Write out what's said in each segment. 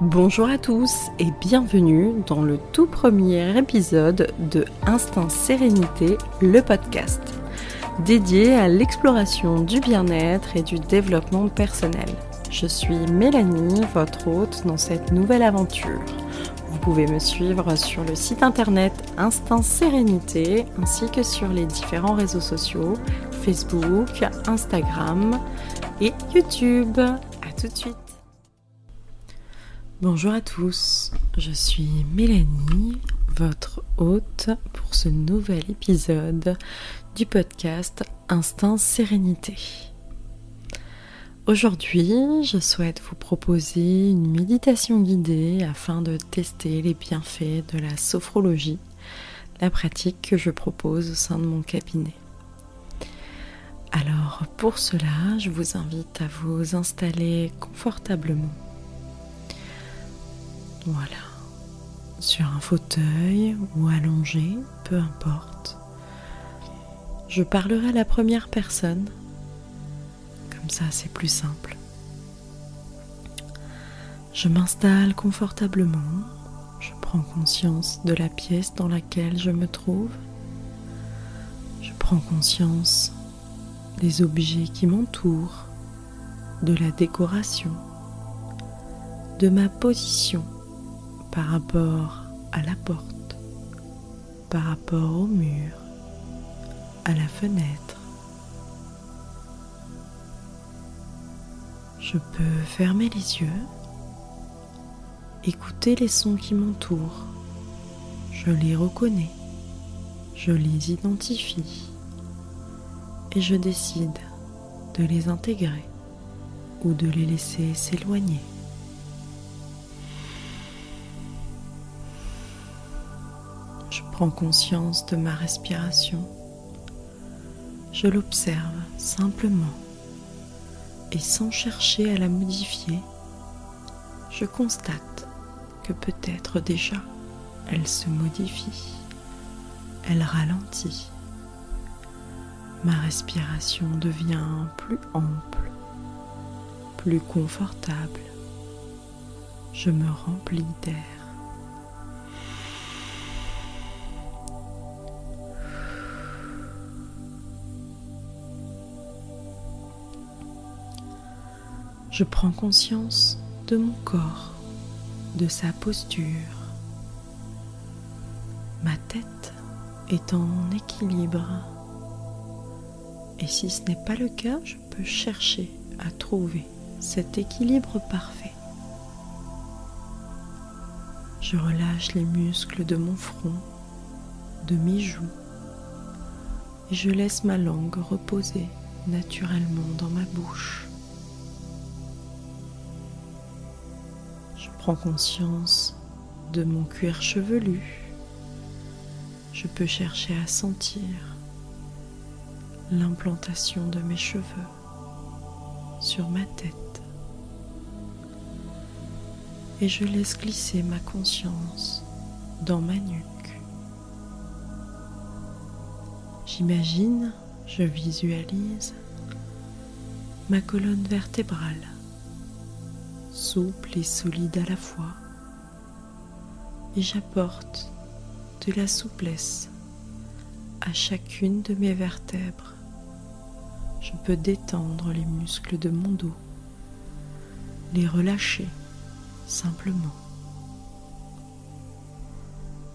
Bonjour à tous et bienvenue dans le tout premier épisode de Instinct Sérénité, le podcast, dédié à l'exploration du bien-être et du développement personnel. Je suis Mélanie, votre hôte dans cette nouvelle aventure. Vous pouvez me suivre sur le site internet Instinct Sérénité ainsi que sur les différents réseaux sociaux, Facebook, Instagram et YouTube. À tout de suite. Bonjour à tous, je suis Mélanie, votre hôte pour ce nouvel épisode du podcast Instinct Sérénité. Aujourd'hui, je souhaite vous proposer une méditation guidée afin de tester les bienfaits de la sophrologie, la pratique que je propose au sein de mon cabinet. Alors pour cela, je vous invite à vous installer confortablement. Voilà, sur un fauteuil ou allongé, peu importe. Je parlerai à la première personne, comme ça c'est plus simple. Je m'installe confortablement, je prends conscience de la pièce dans laquelle je me trouve. Je prends conscience des objets qui m'entourent, de la décoration, de ma position par rapport à la porte, par rapport au mur, à la fenêtre. Je peux fermer les yeux, écouter les sons qui m'entourent. Je les reconnais, je les identifie et je décide de les intégrer ou de les laisser s'éloigner. Je prends conscience de ma respiration. Je l'observe simplement et sans chercher à la modifier, je constate que peut-être déjà elle se modifie, elle ralentit. Ma respiration devient plus ample, plus confortable. Je me remplis d'air. Je prends conscience de mon corps, de sa posture. Ma tête est en équilibre. Et si ce n'est pas le cas, je peux chercher à trouver cet équilibre parfait. Je relâche les muscles de mon front, de mes joues, et je laisse ma langue reposer naturellement dans ma bouche. Je prends conscience de mon cuir chevelu. Je peux chercher à sentir l'implantation de mes cheveux sur ma tête. Et je laisse glisser ma conscience dans ma nuque. J'imagine, je visualise ma colonne vertébrale, souple et solide à la fois, et j'apporte de la souplesse à chacune de mes vertèbres. Je peux détendre les muscles de mon dos, les relâcher simplement.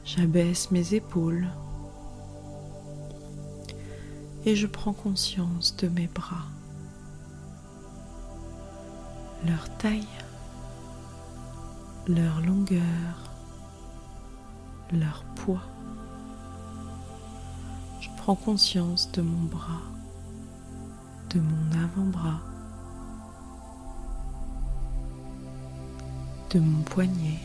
J'abaisse mes épaules et je prends conscience de mes bras, leur taille, leur longueur, leur poids. Je prends conscience de mon bras, de mon avant-bras, de mon poignet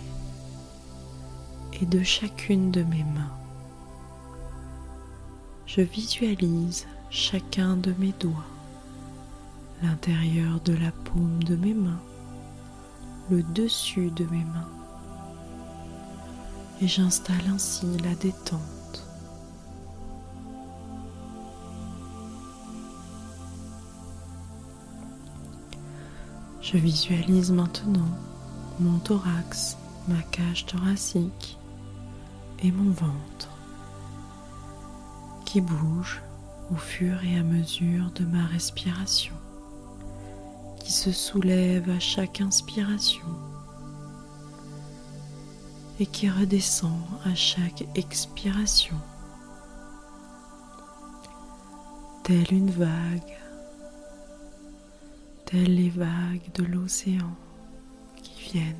et de chacune de mes mains. Je visualise chacun de mes doigts, l'intérieur de la paume de mes mains, le dessus de mes mains, et j'installe ainsi la détente. Je visualise maintenant mon thorax, ma cage thoracique et mon ventre qui bougent au fur et à mesure de ma respiration, qui se soulève à chaque inspiration et qui redescend à chaque expiration, telle une vague, telles les vagues de l'océan qui viennent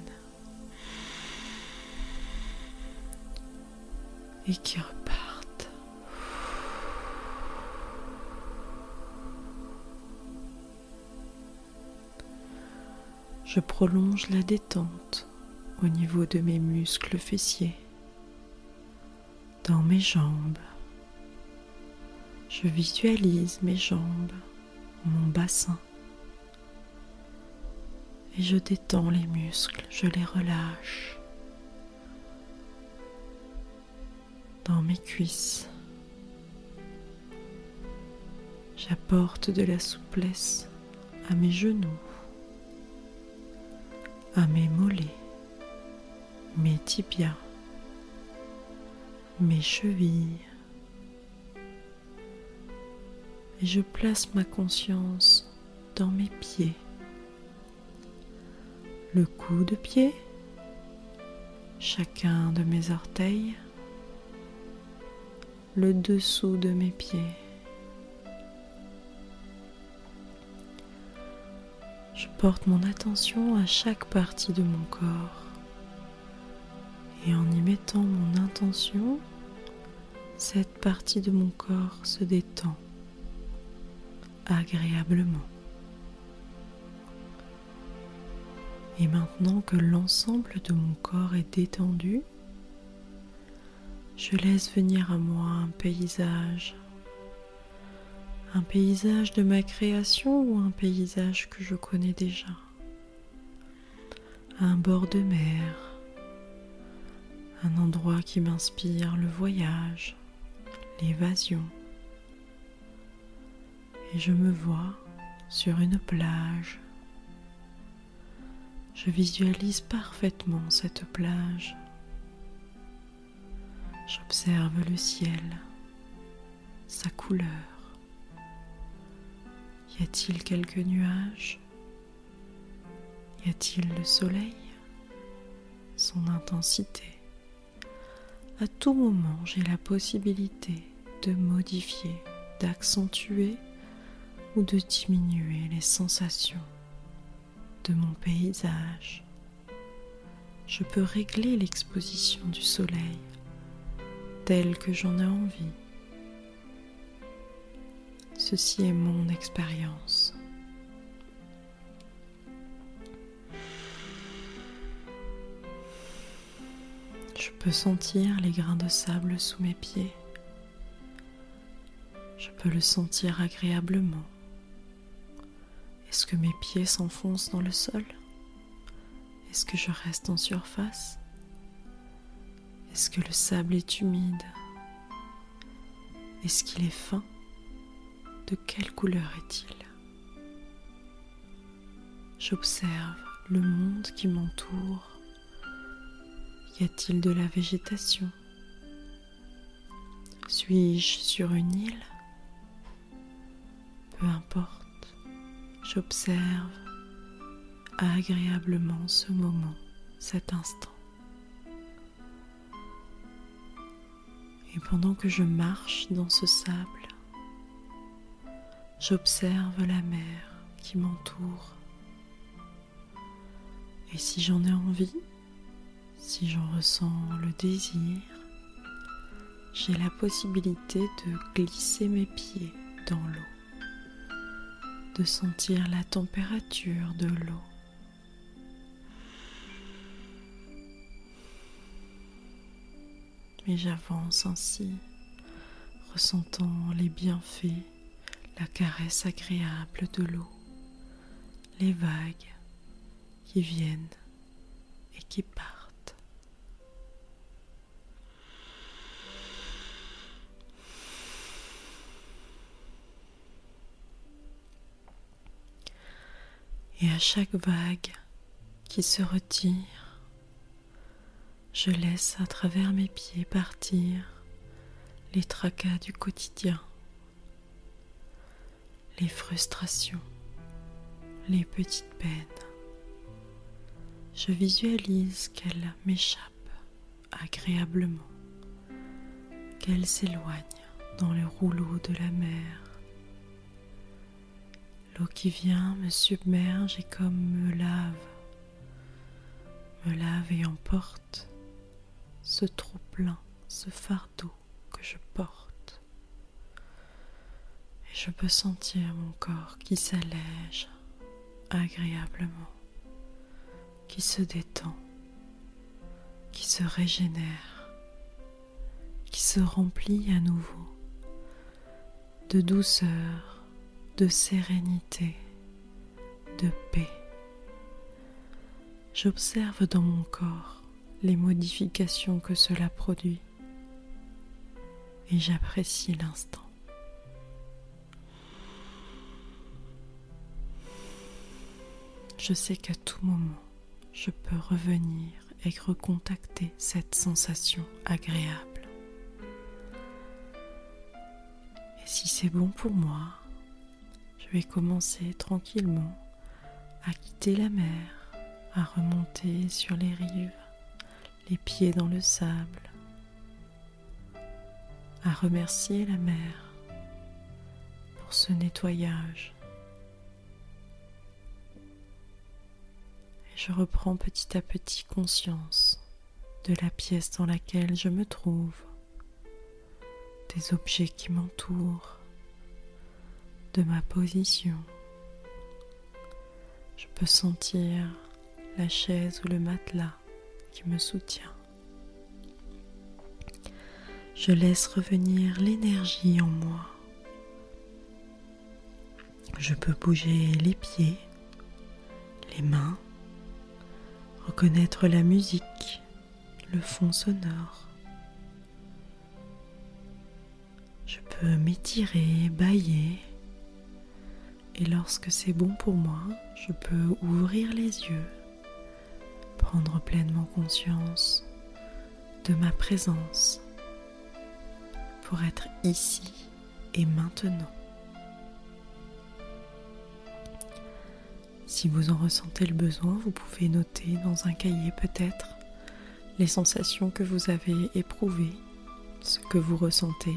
et qui repartent. Je prolonge la détente au niveau de mes muscles fessiers, dans mes jambes. Je visualise mes jambes, mon bassin, et je détends les muscles, je les relâche. Dans mes cuisses, j'apporte de la souplesse à mes genoux, à mes mollets, mes tibias, mes chevilles, et je place ma conscience dans mes pieds, le cou de pied, chacun de mes orteils, le dessous de mes pieds. Je porte mon attention à chaque partie de mon corps et en y mettant mon intention, cette partie de mon corps se détend agréablement. Et maintenant que l'ensemble de mon corps est détendu, je laisse venir à moi un paysage de ma création ou un paysage que je connais déjà. Un bord de mer, un endroit qui m'inspire le voyage, l'évasion. Et je me vois sur une plage. Je visualise parfaitement cette plage. J'observe le ciel, sa couleur. Y a-t-il quelques nuages? Y a-t-il le soleil? Son intensité? À tout moment, j'ai la possibilité de modifier, d'accentuer ou de diminuer les sensations de mon paysage. Je peux régler l'exposition du soleil telle que j'en ai envie. Ceci est mon expérience. Je peux sentir les grains de sable sous mes pieds. Je peux le sentir agréablement. Est-ce que mes pieds s'enfoncent dans le sol? Est-ce que je reste en surface? Est-ce que le sable est humide? Est-ce qu'il est fin? De quelle couleur est-il? J'observe le monde qui m'entoure. Y a-t-il de la végétation? Suis-je sur une île? Peu importe. J'observe agréablement ce moment, cet instant. Et pendant que je marche dans ce sable, j'observe la mer qui m'entoure. Et si j'en ai envie, si j'en ressens le désir, j'ai la possibilité de glisser mes pieds dans l'eau, de sentir la température de l'eau. Et j'avance ainsi, ressentant les bienfaits, la caresse agréable de l'eau, les vagues qui viennent et qui partent. Et à chaque vague qui se retire. Je laisse à travers mes pieds partir les tracas du quotidien, les frustrations, les petites peines. Je visualise qu'elles m'échappent agréablement, qu'elles s'éloignent dans le rouleau de la mer. L'eau qui vient me submerge et comme me lave et emporte ce trop-plein, ce fardeau que je porte. Et je peux sentir mon corps qui s'allège agréablement, qui se détend, qui se régénère, qui se remplit à nouveau de douceur, de sérénité, de paix. J'observe dans mon corps les modifications que cela produit et j'apprécie l'instant. Je sais qu'à tout moment, je peux revenir et recontacter cette sensation agréable. Et si c'est bon pour moi, je vais commencer tranquillement à quitter la mer, à remonter sur les rives, les pieds dans le sable, à remercier la mer pour ce nettoyage. Et je reprends petit à petit conscience de la pièce dans laquelle je me trouve, des objets qui m'entourent, de ma position. Je peux sentir la chaise ou le matelas qui me soutient. Je laisse revenir l'énergie en moi. Je peux bouger les pieds, les mains, reconnaître la musique, le fond sonore. Je peux m'étirer, bâiller. Et lorsque c'est bon pour moi, je peux ouvrir les yeux, prendre pleinement conscience de ma présence pour être ici et maintenant. Si vous en ressentez le besoin, vous pouvez noter dans un cahier peut-être les sensations que vous avez éprouvées, ce que vous ressentez.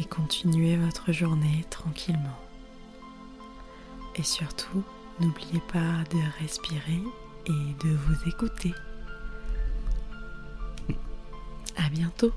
Et continuez votre journée tranquillement. Et surtout, n'oubliez pas de respirer et de vous écouter. À bientôt.